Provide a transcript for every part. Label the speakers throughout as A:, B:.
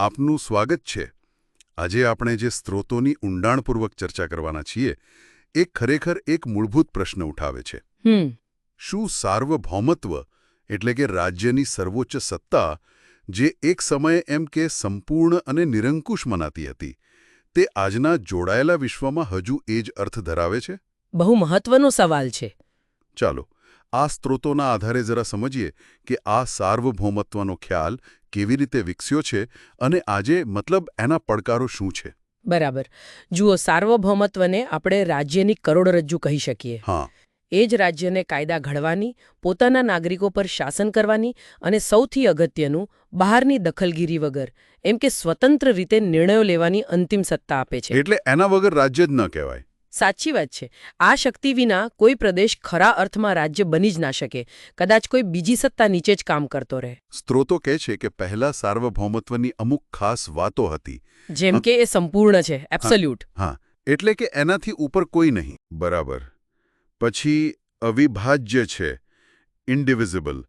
A: આપનું સ્વાગત છે. આજે આપણે જે સ્ત્રોતોની ઊંડાણપૂર્વક ચર્ચા કરવાના છીએ એ ખરેખર એક મૂળભૂત પ્રશ્ન ઉઠાવે છે. શું સાર્વભૌમત્વ એટલે કે રાજ્યની સર્વોચ્ચ સત્તા, જે એક સમયે એમ કે સંપૂર્ણ અને નિરંકુશ મનાતી હતી, તે આજના જોડાયેલા વિશ્વમાં હજુ એ જ અર્થ ધરાવે છે?
B: બહુ મહત્વનો સવાલ છે.
A: ચાલો આ સ્ત્રોતોના આધારે જરા સમજીએ કે આ સાર્વભૌમત્વનો ખ્યાલ કેવી રીતે વિકસ્યો છે અને આજે મતલબ એના પડકારો શું છે.
B: બરાબર. જુઓ, સાર્વભૌમત્વને આપણે રાજ્યની કરોડરજ્જુ કહી શકીએ.
A: હા,
B: એ જ રાજ્યને કાયદા ઘડવાની, પોતાના નાગરિકો પર શાસન કરવાની અને સૌથી અગત્યનું, બહારની દખલગીરી વગર, એમ કે સ્વતંત્ર રીતે નિર્ણયો લેવાની અંતિમ સત્તા આપે છે.
A: એટલે એના વગર રાજ્ય જ ન કહેવાય.
B: સાચી વાત છે. આ શક્તિ વિના કોઈ પ્રદેશ ખરા અર્થમાં રાજ્ય બની જ ના શકે. કદાચ કોઈ બીજી સત્તા નીચે જ કામ કરતો રહે.
A: સ્ત્રોતો કહે છે કે પહેલા સાર્વભૌમત્વની અમુક ખાસ વાતો હતી.
B: જેમ કે એ સંપૂર્ણ છે, એબ્સોલ્યુટ.
A: હા, એટલે કે એનાથી ઉપર કોઈ નહીં. બરાબર. પછી અવિભાજ્ય છે, ઇન્ડિવિઝિબલ,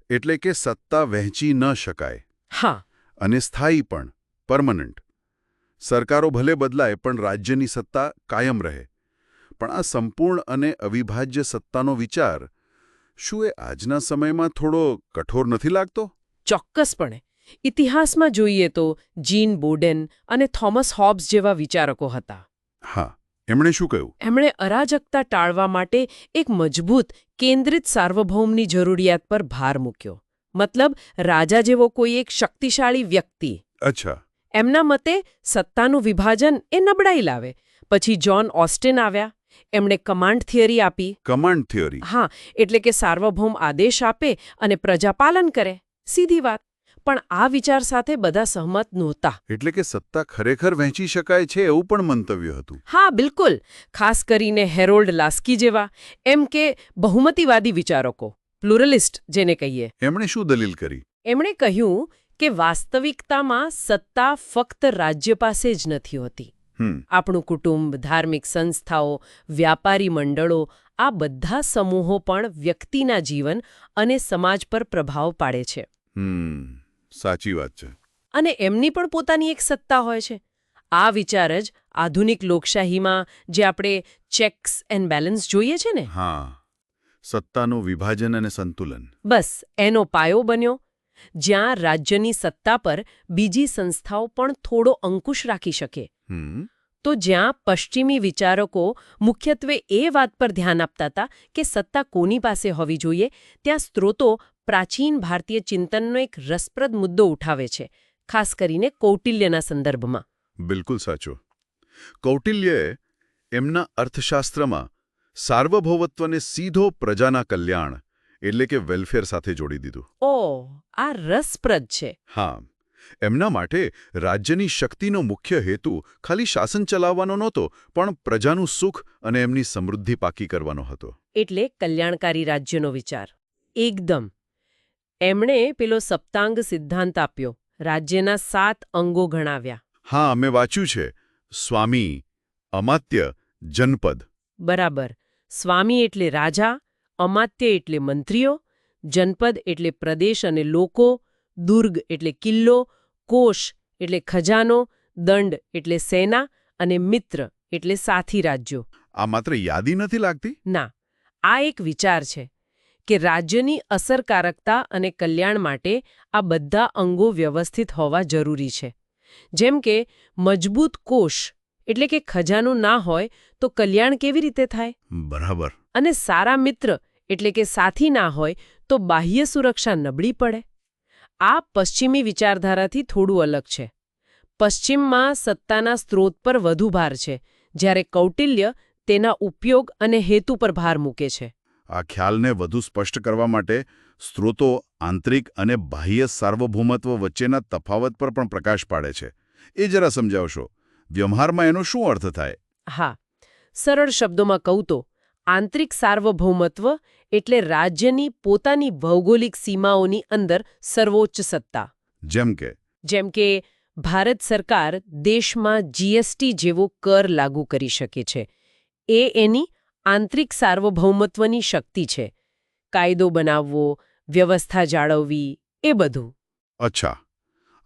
A: એટલે કે સત્તા વહેંચી ન શકાય.
B: હા.
A: અને સ્થાયી પણ, પરમનન્ટ. સરકારો ભલે બદલાય પણ રાજ્યની સત્તા કાયમ રહે. પણ આ સંપૂર્ણ અને અવિભાજ્ય સત્તાનો વિચાર, શું એ આજના સમયમાં થોડો કઠોર નથી લાગતો?
B: ચોક્કસપણે. ઇતિહાસમાં જોઈએ તો જીન બોડેન અને થોમસ હોબ્સ જેવા વિચારકો હતા.
A: હા, એમણે શું કહ્યું?
B: એમણે અરાજકતા ટાળવા માટે એક મજબૂત, કેન્દ્રિત સાર્વભૌમની જરૂરિયાત પર ભાર મૂક્યો. મતલબ, રાજા જેવો કોઈ એક શક્તિશાળી વ્યક્તિ.
A: અચ્છા.
B: એમના મતે સત્તાનું વિભાજન એ નબળાઈ લાવે. પછી જ્હોન ઓસ્ટિન આવ્યા. એમણે કમાન્ડ થિયરી આપી.
A: Command theory?
B: હા, એટલે કે સાર્વભૌમ આદેશ આપે અને પ્રજા પાલન કરે. સીધી વાત. પણ આ વિચાર સાથે બધા સહમત નહોતા.
A: એટલે કે સત્તા ખરેખર વહેંચી શકાય છે એવું પણ મંતવ્ય હતું.
B: હા, બિલકુલ. ખાસ કરીને હેરોલ્ડ લાસ્કી જેવા, એમ કે બહુમતીવાદી વિચારકો, પ્લુરલિસ્ટ જેને કહીએ.
A: એમણે શું દલીલ કરી?
B: એમણે કહ્યું કે વાસ્તવિકતામાં સત્તા ફક્ત રાજ્ય પાસે જ નથી હોતી. આપણું કુટુંબ, ધાર્મિક સંસ્થાઓ, વ્યાપારી મંડળો, આ બધા સમૂહો પણ વ્યક્તિના જીવન અને સમાજ પર પ્રભાવ પાડે છે.
A: સાચી વાત છે.
B: અને એમની પણ પોતાની એક સત્તા હોય છે. આ વિચાર જ આધુનિક લોકશાહીમાં જે આપણે ચેક્સ એન્ડ બેલેન્સ જોઈએ છે ને,
A: હા, સત્તાનું વિભાજન અને સંતુલન,
B: બસ એનો પાયો બન્યો. જ્યાં રાજ્યની સત્તા પર બીજી સંસ્થાઓ પણ થોડો અંકુશ રાખી શકે. તો જ્યાં પશ્ચિમી વિચારકો મુખ્યત્વે એ વાત પર ધ્યાન આપતા હતા કે સત્તા કોની પાસે હોવી જોઈએ, ત્યાં સ્ત્રોતો પ્રાચીન ભારતીય ચિંતનનો એક રસપ્રદ મુદ્દો ઉઠાવે છે, ખાસ કરીને કૌટિલ્યના સંદર્ભમાં.
A: બિલકુલ સાચો. કૌટિલ્યએ એમના અર્થશાસ્ત્રમાં સાર્વભૌમત્વને સીધો પ્રજાના કલ્યાણ એટલે કે વેલફેર સાથે જોડી દીધું.
B: આ રસપ્રદ છે.
A: હા, એમના માટે રાજ્યની શક્તિનો મુખ્ય હેતુ ખાલી શાસન ચલાવવાનો નહોતો, પણ પ્રજાનું સુખ અને એમની સમૃદ્ધિ પાકી કરવાનો હતો.
B: એટલે કલ્યાણકારી રાજ્યનો વિચાર. એકદમ. એમણે પેલો સપ્તાંગ સિદ્ધાંત આપ્યો, રાજ્યના 7 અંગો ગણાવ્યા.
A: હા, મેં વાંચ્યું છે. સ્વામી, અમાત્ય, જનપદ.
B: બરાબર. સ્વામી એટલે રાજા, અમાત્ય એટલે મંત્રીઓ, જનપદ એટલે પ્રદેશ અને લોકો, દુર્ગ એટલે કિલ્લો, કોષ એટલે ખજાનો, દંડ એટલે સેના અને મિત્ર એટલે સાથી રાજ્યો.
A: આ માત્ર યાદી નથી લાગતી?
B: ના, આ એક વિચાર છે કે રાજ્યની અસરકારકતા અને કલ્યાણ માટે આ બધા અંગો વ્યવસ્થિત હોવા જરૂરી છે. જેમ કે મજબૂત કોષ એટલે કે ખજાનું ના હોય તો કલ્યાણ કેવી રીતે થાય?
A: બરાબર.
B: અને સારા મિત્ર એટલે કે સાથી ના હોય તો બાહ્ય સુરક્ષા નબળી પડે. આ પશ્ચિમી વિચારધારાથી થોડું અલગ છે. પશ્ચિમમાં સત્તાના સ્ત્રોત પર વધુ ભાર છે, જ્યારે કૌટિલ્ય તેના ઉપયોગ અને હેતુ પર ભાર મૂકે છે.
A: આ ખ્યાલને વધુ સ્પષ્ટ કરવા માટે સ્ત્રોતો આંતરિક અને બાહ્ય સાર્વભૌમત્વ વચ્ચેના તફાવત પર પણ પ્રકાશ પાડે છે. એ જરા સમજાવશો. વ્યવહારમાં એનો શું અર્થ થાય?
B: હા, સરળ શબ્દોમાં કહું તો આંતરિક સાર્વભૌમત્વ એટલે રાજ્યની પોતાની ભૌગોલિક સીમાઓની અંદર સર્વોચ્ચ સત્તા. જેમ કે ભારત સરકાર દેશમાં જીએસટી જેવો કર લાગુ કરી શકે છે. એ એની આંતરિક સાર્વભૌમત્વની શક્તિ છે. કાયદો બનાવવો, વ્યવસ્થા જાળવવી, એ બધું.
A: અચ્છા,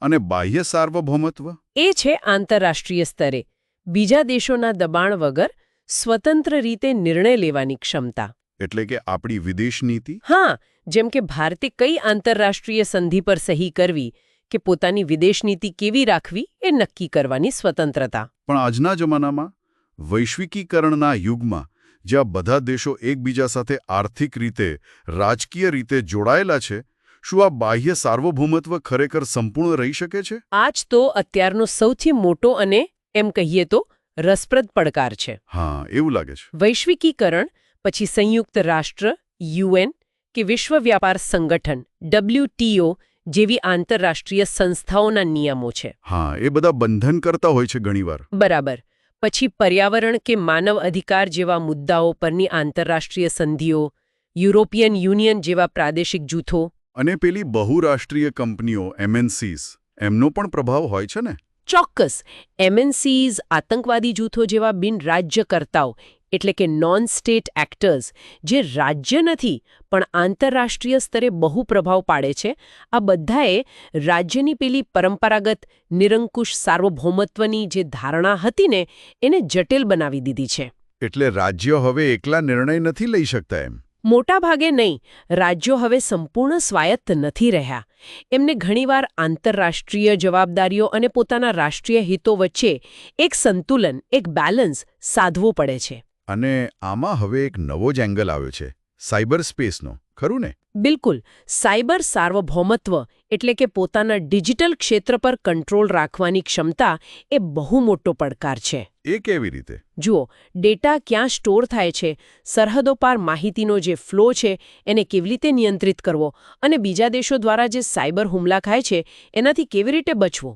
A: અને બાહ્ય સાર્વભૌમત્વ?
B: એ છે આંતરરાષ્ટ્રીય સ્તરે બીજા દેશોના દબાણ વગર સ્વતંત્ર રીતે નિર્ણય લેવાની ક્ષમતા.
A: એટલે કે આપણી વિદેશ નીતિ?
B: હા, જેમ કે ભારતે કઈ આંતરરાષ્ટ્રીય સંધિ પર સહી કરવી કે પોતાની વિદેશ નીતિ કેવી રાખવી એ નક્કી કરવાની સ્વતંત્રતા.
A: પણ આજના જમાનામાં વૈશ્વિકીકરણના યુગમાં જ્યાં બધા દેશો એકબીજા સાથે આર્થિક રીતે, રાજકીય રીતે જોડાયેલા છે, શું આ બાહ્ય સાર્વભૌમત્વ ખરેખર સંપૂર્ણ રહી શકે છે?
B: આ જ તો અત્યારનો સૌથી મોટો અને એમ કહીએ તો રસપ્રદ પડકાર છે.
A: હા, એવું લાગે છે.
B: વૈશ્વિકીકરણ પછી સંયુક્ત રાષ્ટ્ર, UN કે વિશ્વ વ્યાપાર સંગઠન WTO જેવી આંતરરાષ્ટ્રીય સંસ્થાઓના નિયમો છે.
A: હા, એ બધા બંધન કરતા હોય છે ઘણીવાર.
B: બરાબર. પછી પર્યાવરણ કે માનવ અધિકાર જેવા મુદ્દાઓ પરની આંતરરાષ્ટ્રીય સંધિઓ, યુરોપિયન યુનિયન જેવા પ્રાદેશિક જૂથો.
A: અને પેલી બહુરાષ્ટ્રીય કંપનીઓ MNCs, એમનો પણ પ્રભાવ હોય છે ને?
B: ચોક્કસ. MNCs, આતંકવાદી જૂથો જેવા બિનરાજ્યકર્તાઓ એટલે કે નોન સ્ટેટ એક્ટર્સ જે રાજ્ય નથી પણ આંતરરાષ્ટ્રીય સ્તરે બહુ પ્રભાવ પાડે છે, આ બધાએ રાજ્યની પેલી પરંપરાગત નિરંકુશ સાર્વભૌમત્વની જે ધારણા હતી ને એને જટિલ બનાવી દીધી છે.
A: એટલે રાજ્યો હવે એકલા નિર્ણય નથી લઈ શકતા એમ?
B: મોટા ભાગે નહીં. રાજ્યો હવે સંપૂર્ણ સ્વાયત્ત નથી રહ્યા. એમને ઘણીવાર આંતરરાષ્ટ્રીય જવાબદારીઓ અને પોતાના રાષ્ટ્રીય હિતો વચ્ચે એક સંતુલન, એક બેલેન્સ સાધવો પડે છે.
A: અને આમાં હવે એક નવો જ એંગલ આવ્યો છે, સાયબર સ્પેસનો, ખરું ને?
B: બિલકુલ. સાયબર સાર્વભૌમત્વ એટલે કે પોતાના ડિજિટલ ક્ષેત્ર પર કંટ્રોલ રાખવાની ક્ષમતા એ બહુ મોટો પડકાર છે.
A: એ કેવી રીતે?
B: જુઓ, ડેટા ક્યાં સ્ટોર થાય છે, સરહદો પાર માહિતીનો જે ફ્લો છે એને કેવી રીતે નિયંત્રિત કરવો અને બીજા દેશો દ્વારા જે સાયબર હુમલા થાય છે એનાથી કેવી રીતે બચવું.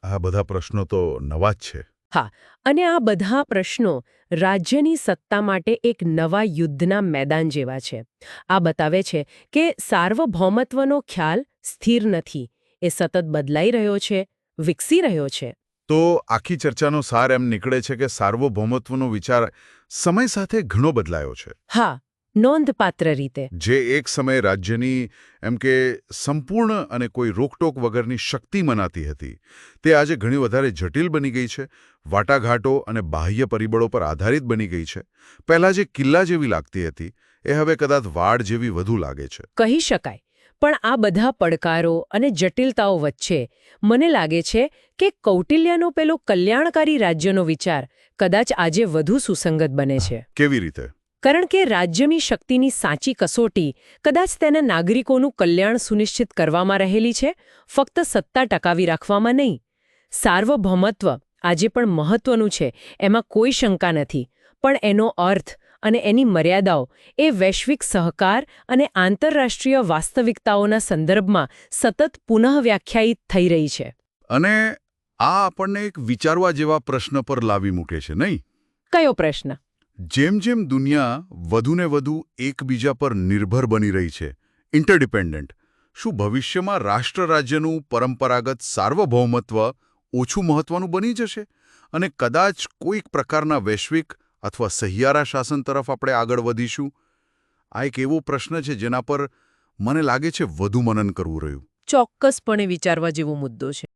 A: આ બધા પ્રશ્નો તો નવા જ છે.
B: હા, અને આ બધા પ્રશ્નો રાજ્યની સત્તા માટે એક નવા યુદ્ધના મેદાન જેવા છે. આ બતાવે છે કે સાર્વભૌમત્વનો ખ્યાલ સ્થિર નથી, એ સતત બદલાઈ રહ્યો છે, વિકસી રહ્યો છે.
A: તો આખી ચર્ચાનો સાર એમ નીકળે છે કે સાર્વભૌમત્વનો વિચાર સમય સાથે ઘણો બદલાયો છે.
B: હા, નોંધપાત્ર રીતે.
A: જે એક સમયે રાજ્યની એમ કે સંપૂર્ણ અને કોઈ રોકટોક વગરની શક્તિ મનાતી હતી, તે આજે ઘણી વધારે જટિલ બની ગઈ છે, વાટાઘાટો અને બાહ્ય પરિબળો પર આધારિત બની ગઈ છે. પહેલાં જે કિલ્લા જેવી લાગતી હતી એ હવે કદાચ વાડ જેવી વધુ લાગે છે.
B: કહી શકાય. પણ આ બધા પડકારો અને જટિલતાઓ વચ્ચે મને લાગે છે કે કૌટિલ્યનો પેલો કલ્યાણકારી રાજ્યનો વિચાર કદાચ આજે વધુ સુસંગત બને છે.
A: કેવી રીતે?
B: કારણ કે રાજ્યની શક્તિની સાચી કસોટી કદાચ તેના નાગરિકોનું કલ્યાણ સુનિશ્ચિત કરવામાં રહેલી છે, ફક્ત સત્તા ટકાવી રાખવામાં નહીં. સાર્વભૌમત્વ આજે પણ મહત્વનું છે, એમાં કોઈ શંકા નથી, પણ એનો અર્થ અને એની મર્યાદાઓ એ વૈશ્વિક સહકાર અને આંતરરાષ્ટ્રીય વાસ્તવિકતાઓના સંદર્ભમાં સતત પુનઃવ્યાખ્યાયિત થઈ રહી છે.
A: અને આ આપણને એક વિચારવા જેવા પ્રશ્ન પર લાવી મૂકે છે, નહીં?
B: કયો પ્રશ્ન?
A: જેમ જેમ દુનિયા વધુને વધુ એકબીજા પર નિર્ભર બની રહી છે, ઇન્ટરડિપેન્ડન્ટ, શું ભવિષ્યમાં રાષ્ટ્ર રાજ્યનું પરંપરાગત સાર્વભૌમત્વ ઓછું મહત્વનું બની જશે અને કદાચ કોઈક પ્રકારના વૈશ્વિક અથવા સહિયારા શાસન તરફ આપણે આગળ વધીશું? આ એક એવો પ્રશ્ન છે જેના પર મને લાગે છે વધુ મનન કરવું રહ્યું.
B: ચોક્કસપણે વિચારવા જેવો મુદ્દો છે.